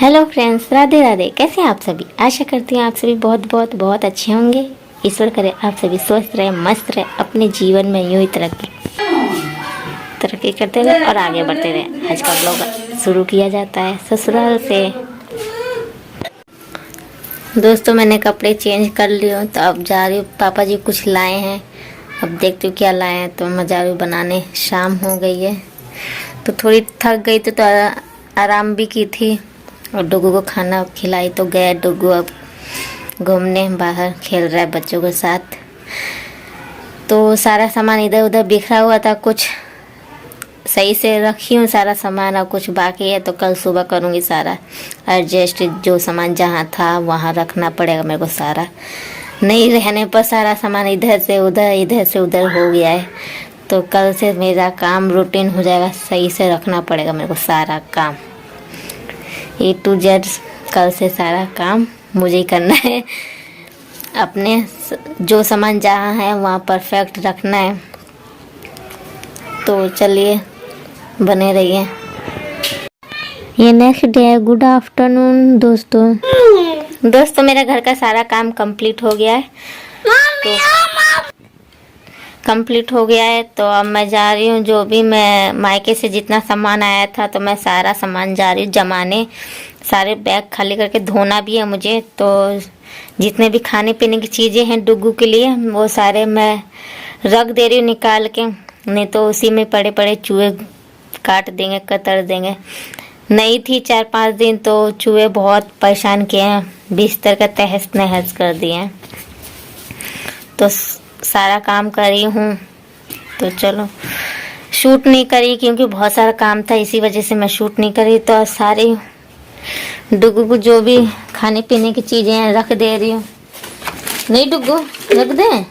Hello friends, Radhe Radhe. कैसे हैं आप सभी? आशा करती हूँ आप सभी बहुत बहुत बहुत अच्छे होंगे। ईश्वर करे आप सभी स्वस्थ रहे, मस्त रहे, अपने जीवन में यूं ही तरक्की करते रहे और आगे बढ़ते रहे। आज का ब्लॉग शुरू किया जाता है ससुराल से। दोस्तों, मैंने कपड़े चेंज कर लिए हूँ तो अब जा रही हूँ। पापा जी कुछ लाए हैं, अब देखती हूँ क्या लाए हैं। तो मैं जा रही हूँ बनाने। शाम हो गई है तो थोड़ी थक गई तो आराम भी की थी और डुगू को खाना खिलाई तो गया डुगू अब घूमने, बाहर खेल रहा है बच्चों के साथ। तो सारा सामान इधर उधर बिखरा हुआ था, कुछ सही से रखी हूँ सारा सामान, और कुछ बाकी है तो कल सुबह करूँगी सारा एडजस्ट। जो सामान जहाँ था वहाँ रखना पड़ेगा मेरे को सारा। नहीं रहने पर सारा सामान इधर से उधर हो गया है तो कल से मेरा काम रूटीन हो जाएगा। सही से रखना पड़ेगा मेरे को सारा काम, A to Z। कल से सारा काम मुझे ही करना है। अपने जो सामान जहाँ है वहाँ परफेक्ट रखना है। तो चलिए बने रहिए। ये नेक्स्ट डे है। गुड आफ्टरनून दोस्तों, मेरा घर का सारा काम कंप्लीट हो गया है। तो अब मैं जा रही हूँ। जो भी मैं मायके से जितना सामान आया था तो मैं सारा सामान जा रही हूँ जमाने। सारे बैग खाली करके धोना भी है मुझे। तो जितने भी खाने पीने की चीज़ें हैं डुगू के लिए वो सारे मैं रख दे रही हूँ निकाल के, नहीं तो उसी में पड़े पड़े चूहे काट देंगे, कतर देंगे। नहीं थी 4-5 दिन तो चूहे बहुत परेशान किए हैं, बिस्तर का तहस नहस कर दिए हैं। तो सारा काम कर रही हूँ। तो चलो, शूट नहीं करी क्योंकि बहुत सारा काम था, इसी वजह से मैं शूट नहीं करी। तो सारे डुगू को जो भी खाने पीने की चीजें हैं रख दे रही हूँ। नहीं डुगू, रख दे।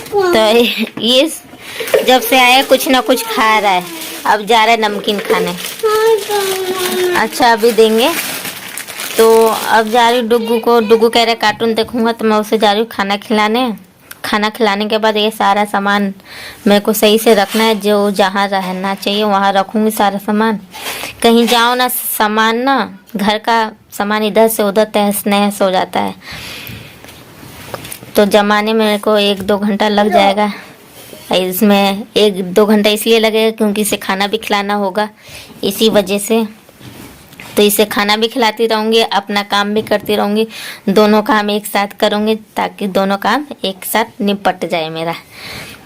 तो ये जब से आया कुछ ना कुछ खा रहा है, अब जा रहा है नमकीन खाने। अच्छा अभी देंगे। तो अब जा रही हूँ डुगू को। डुगू कह रहा है कार्टून देखूंगा तो मैं उसे जा रही हूँ खाना खिलाने। खाना खिलाने के बाद ये सारा सामान मेरे को सही से रखना है। जो जहाँ रहना चाहिए वहाँ रखूँगी सारा सामान। कहीं जाओ ना, सामान ना, घर का सामान इधर से उधर तहस नहस हो जाता है। तो जमाने में मेरे को 1-2 घंटा लग जाएगा। इसमें 1-2 घंटा इसलिए लगेगा क्योंकि इसे खाना भी खिलाना होगा, इसी वजह से। तो इसे खाना भी खिलाती रहूँगी, अपना काम भी करती रहूँगी। दोनों काम एक साथ करूँगी ताकि दोनों काम एक साथ निपट जाए मेरा।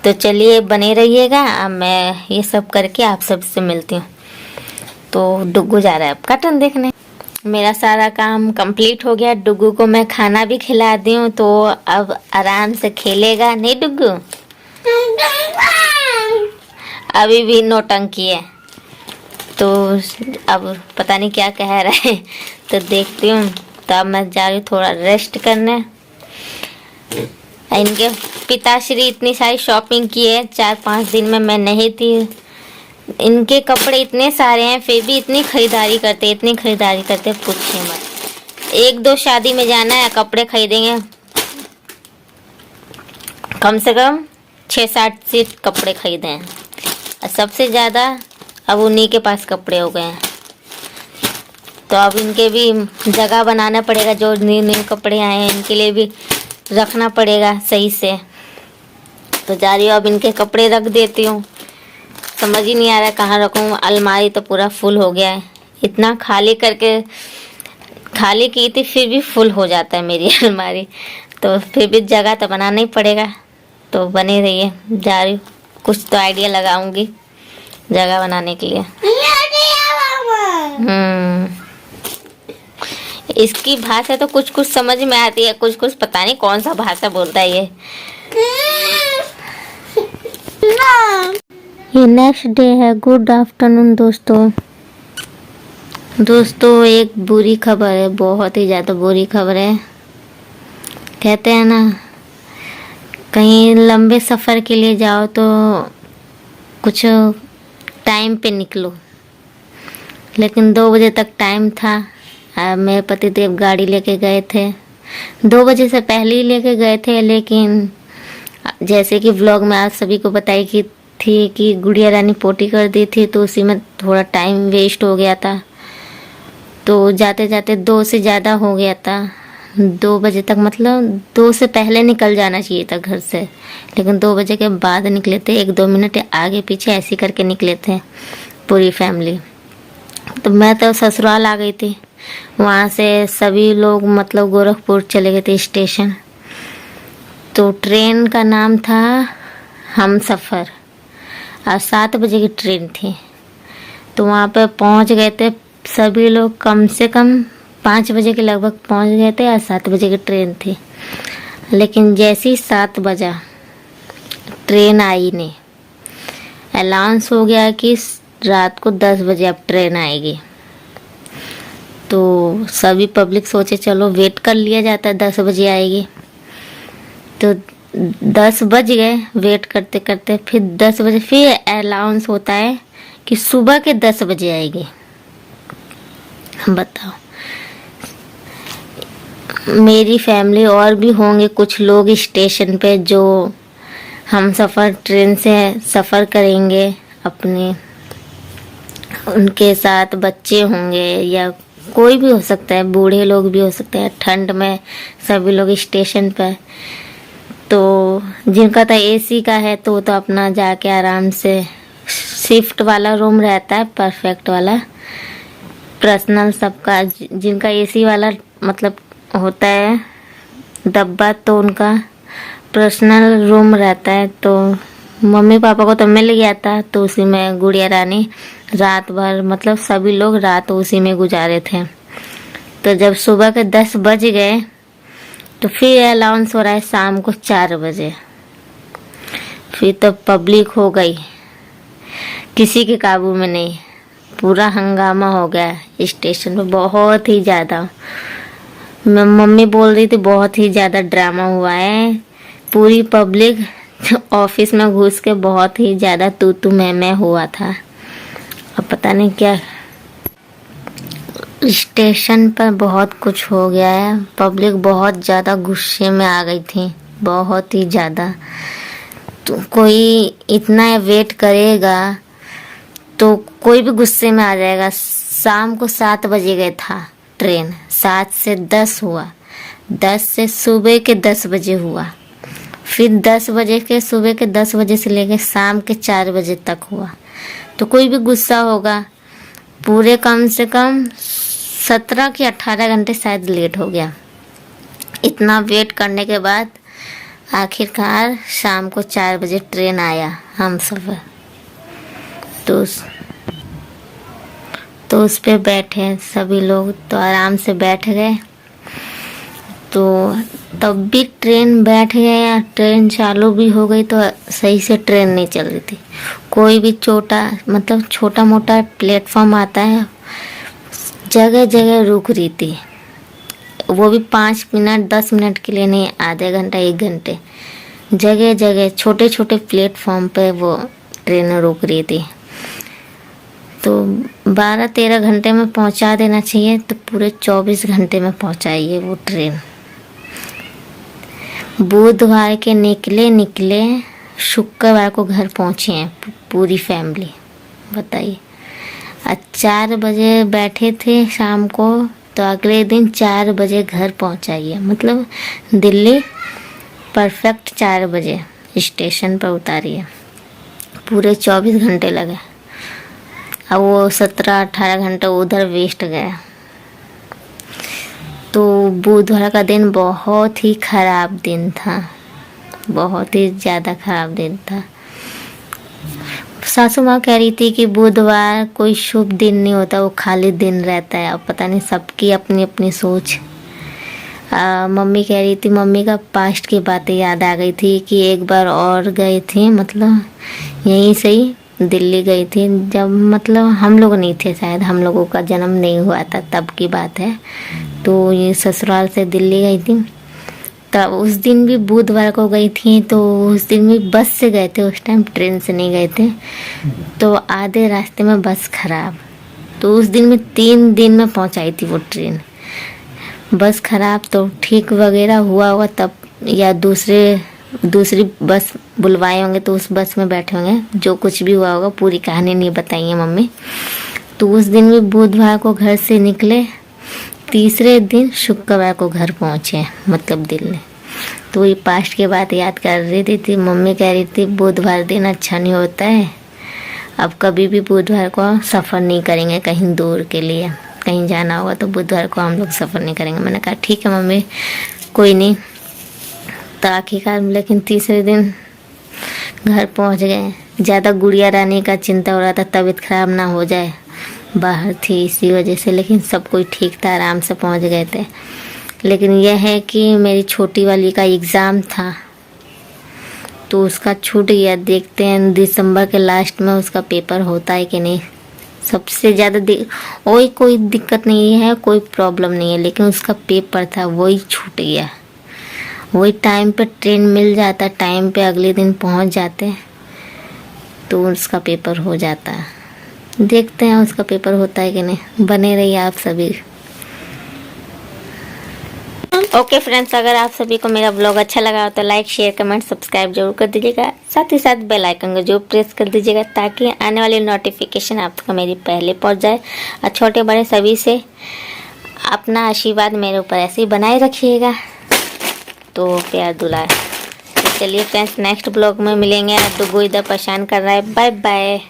तो चलिए बने रहिएगा। अब मैं ये सब करके आप सबसे मिलती हूँ। तो डुगू जा रहा है अब कार्टून देखने। मेरा सारा काम कंप्लीट हो गया। डुगू को मैं खाना भी खिला दी हूँ तो अब आराम से खेलेगा। नहीं डुगू, अभी भी नौटंकी है। तो अब पता नहीं क्या कह रहा है तो देखती हूँ। तो अब मैं जा रही हूँ थोड़ा रेस्ट करने। इनके पिताश्री इतनी सारी शॉपिंग की है 4-5 दिन में, मैं नहीं थी। इनके कपड़े इतने सारे हैं फिर भी इतनी खरीदारी करते पूछिए मत। 1-2 शादी में जाना है, कपड़े खरीदेंगे कम से कम 6-7 से कपड़े खरीदे हैं। और सबसे ज़्यादा अब उन्हीं के पास कपड़े हो गए हैं। तो अब इनके भी जगह बनाना पड़ेगा। जो न्यू कपड़े आए हैं इनके लिए भी रखना पड़ेगा सही से। तो जा रही हूँ अब इनके कपड़े रख देती हूँ। समझ ही नहीं आ रहा है कहाँ रखूँ। अलमारी तो पूरा फुल हो गया है। इतना खाली की थी फिर भी फुल हो जाता है मेरी अलमारी। तो फिर भी जगह तो बनाना ही पड़ेगा। तो बने रहिए। जा रही हूँ, कुछ तो आइडिया लगाऊंगी जगह बनाने के लिए। इसकी भाषा तो कुछ कुछ समझ में आती है, कुछ कुछ पता नहीं कौन सा भाषा बोलता है ये। ये नेक्स्ट डे है। गुड आफ्टरनून दोस्तों, एक बुरी खबर है, बहुत ही ज़्यादा बुरी खबर है। कहते हैं ना, कहीं लंबे सफ़र के लिए जाओ तो कुछ टाइम पे निकलो। लेकिन 2 बजे तक टाइम था। मेरे पतिदेव गाड़ी लेके गए थे। 2 बजे से पहले ही लेके गए थे, लेकिन जैसे कि व्लॉग में आप सभी को बताई कि थी कि गुड़िया रानी पोटी कर दी थी, तो उसी में थोड़ा टाइम वेस्ट हो गया था। तो जाते जाते 2 से ज़्यादा हो गया था, 2 बजे तक, मतलब 2 से पहले निकल जाना चाहिए था घर से, लेकिन 2 बजे के बाद निकले थे। 1-2 मिनट आगे पीछे ऐसे करके निकले थे पूरी फैमिली। तो मैं तो ससुराल आ गई थी, वहाँ से सभी लोग मतलब गोरखपुर चले गए थे स्टेशन। तो ट्रेन का नाम था हमसफ़र और 7 बजे की ट्रेन थी। तो वहाँ पे पहुँच गए थे सभी लोग, कम से कम 5 बजे के लगभग पहुँच गए थे और 7 बजे की ट्रेन थी। लेकिन जैसे ही 7 बजा ट्रेन आई नहीं, अनाउंस हो गया कि रात को 10 बजे अब ट्रेन आएगी। तो सभी पब्लिक सोचे चलो वेट कर लिया जाता है, 10 बजे आएगी। तो 10 बज गए वेट करते करते, फिर 10 बजे फिर अनाउंस होता है कि सुबह के 10 बजे आएगी। बताओ, मेरी फैमिली और भी होंगे कुछ लोग स्टेशन पे जो हम सफ़र ट्रेन से सफ़र करेंगे अपने, उनके साथ बच्चे होंगे या कोई भी हो सकता है, बूढ़े लोग भी हो सकते हैं। ठंड में सभी लोग स्टेशन पर, तो जिनका तो एसी का है तो अपना जाके आराम से, शिफ्ट वाला रूम रहता है परफेक्ट वाला, पर्सनल सबका। जिनका एसी वाला मतलब होता है डब्बा, तो उनका पर्सनल रूम रहता है। तो मम्मी पापा को तो मिल गया था, तो उसी में गुड़िया रानी रात भर, मतलब सभी लोग रात उसी में गुजारे थे। तो जब सुबह के 10 बज गए तो फिर अनाउंस हो रहा है शाम को 4 बजे। फिर तो पब्लिक हो गई, किसी के काबू में नहीं, पूरा हंगामा हो गया स्टेशन पे, बहुत ही ज़्यादा। मम्मी बोल रही थी बहुत ही ज़्यादा ड्रामा हुआ है, पूरी पब्लिक ऑफिस में घुस के बहुत ही ज़्यादा तू मैं हुआ था। अब पता नहीं क्या, स्टेशन पर बहुत कुछ हो गया है। पब्लिक बहुत ज़्यादा गुस्से में आ गई थी, बहुत ही ज़्यादा। तो कोई इतना वेट करेगा तो कोई भी गुस्से में आ जाएगा। शाम को 7 बजे गए था ट्रेन, 7 से 10 हुआ, 10 से सुबह के 10 बजे हुआ, फिर 10 बजे के सुबह के 10 बजे से लेकर शाम के 4 बजे तक हुआ। तो कोई भी गुस्सा होगा। पूरे कम से कम 17 कि 18 घंटे शायद लेट हो गया। इतना वेट करने के बाद आखिरकार शाम को 4 बजे ट्रेन आया हम सफ़र। तो उस पे बैठे सभी लोग, तो आराम से बैठ गए। तो तब भी ट्रेन बैठ गए, ट्रेन चालू भी हो गई, तो सही से ट्रेन नहीं चल रही थी। कोई भी छोटा मोटा प्लेटफॉर्म आता है, जगह जगह रुक रही थी, वो भी 5 मिनट 10 मिनट के लिए नहीं, आधे घंटा 1 घंटे, जगह जगह छोटे छोटे प्लेटफॉर्म पे वो ट्रेन रुक रही थी। तो 12-13 घंटे में पहुंचा देना चाहिए, तो पूरे 24 घंटे में पहुंचाई है वो ट्रेन। बुधवार के निकले शुक्रवार को घर पहुंचे हैं पूरी फैमिली, बताइए। 4 बजे बैठे थे शाम को, तो अगले दिन 4 बजे घर पहुंचाइए, मतलब दिल्ली परफेक्ट 4 बजे स्टेशन पर उतारिए। पूरे 24 घंटे लगे, अब वो 17-18 घंटे उधर वेस्ट गया। तो बुधवार का दिन बहुत ही ख़राब दिन था, बहुत ही ज़्यादा ख़राब दिन था। सासू माँ कह रही थी कि बुधवार कोई शुभ दिन नहीं होता, वो खाली दिन रहता है। अब पता नहीं, सबकी अपनी अपनी सोच। मम्मी कह रही थी, मम्मी का पास्ट की बातें याद आ गई थी कि एक बार और गए थे, मतलब यहीं से ही दिल्ली गई थी, जब मतलब हम लोग नहीं थे, शायद हम लोगों का जन्म नहीं हुआ था, तब की बात है। तो ये ससुराल से दिल्ली गई थी, तब उस दिन भी बुधवार को गई थी। तो उस दिन भी बस से गए थे, उस टाइम ट्रेन से नहीं गए थे। तो आधे रास्ते में बस खराब, तो उस दिन में 3 दिन में पहुंचाई थी वो ट्रेन। बस खराब, तो ठीक वगैरह हुआ होगा तब, या दूसरे दूसरी बस बुलवाए होंगे तो उस बस में बैठे होंगे। जो कुछ भी हुआ होगा पूरी कहानी नहीं बताई है मम्मी। तो उस दिन भी बुधवार को घर से निकले, तीसरे दिन शुक्रवार को घर पहुँचे, मतलब दिल्ली। तो ये पास्ट के बात याद कर रही थी। मम्मी कह रही थी बुधवार दिन अच्छा नहीं होता है, अब कभी भी बुधवार को सफ़र नहीं करेंगे कहीं दूर के लिए, कहीं जाना होगा तो बुधवार को हम लोग सफ़र नहीं करेंगे। मैंने कहा ठीक है मम्मी, कोई नहीं। तो आखिरकार लेकिन तीसरे दिन घर पहुंच गए। ज़्यादा गुड़िया रानी का चिंता हो रहा था, तबीयत खराब ना हो जाए, बाहर थी इसी वजह से, लेकिन सब कोई ठीक था, आराम से पहुंच गए थे। लेकिन यह है कि मेरी छोटी वाली का एग्ज़ाम था तो उसका छूट गया। देखते हैं दिसंबर के लास्ट में उसका पेपर होता है कि नहीं। सबसे ज़्यादा वही, कोई दिक्कत नहीं है, कोई प्रॉब्लम नहीं है, लेकिन उसका पेपर था वही छूट गया। वही टाइम पे ट्रेन मिल जाता, टाइम पे अगले दिन पहुंच जाते तो उसका पेपर हो जाता। देखते हैं उसका पेपर होता है कि नहीं। बने रहिए आप सभी। ओके फ्रेंड्स, अगर आप सभी को मेरा ब्लॉग अच्छा लगा हो तो लाइक, शेयर, कमेंट, सब्सक्राइब जरूर कर दीजिएगा। साथ ही साथ बेल आइकन को जरूर प्रेस कर दीजिएगा ताकि आने वाली नोटिफिकेशन आप तक मेरी पहले पहुंच जाए। और छोटे बड़े सभी से अपना आशीर्वाद मेरे ऊपर ऐसे ही बनाए रखिएगा। तो प्यार दुलार। तो चलिए फ्रेंड्स, नेक्स्ट ब्लॉग में मिलेंगे। डुगू इधर परेशान कर रहा है। Bye bye.